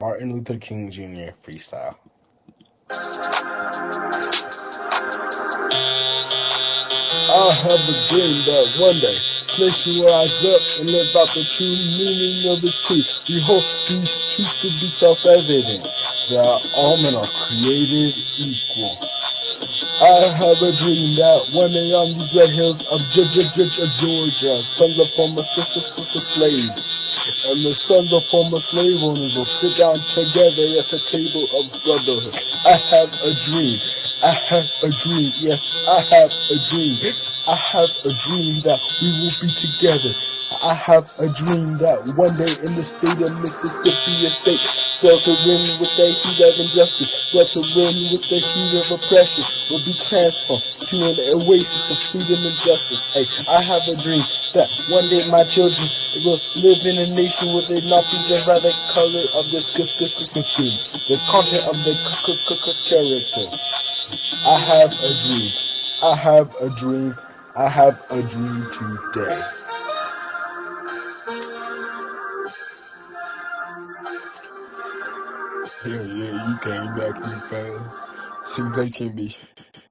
Martin Luther King Jr. freestyle. I have a dream that one day this nation will rise up and live out the true meaning of its creed. We hope these truths to be self-evident, that all men are created equal. I have a dream that one day on these red hills of Georgia, sons of former slaves and the sons of former slave owners will sit down together at the table of brotherhood. I have a dream. I have a dream. Yes, I have a dream. I have a dream that we will be together. I have a dream that one day in the state of Mississippi, a state sweltering with the heat of injustice, sweltering with the heat of oppression, will be transformed to an oasis of freedom and justice. Hey, I have a dream that one day my children will live in a nation where they not be judged by the color of their skin, the content of their character. I have a dream. I have a dream. I have a dream today. Yeah, you came back, you fell. So you guys can be.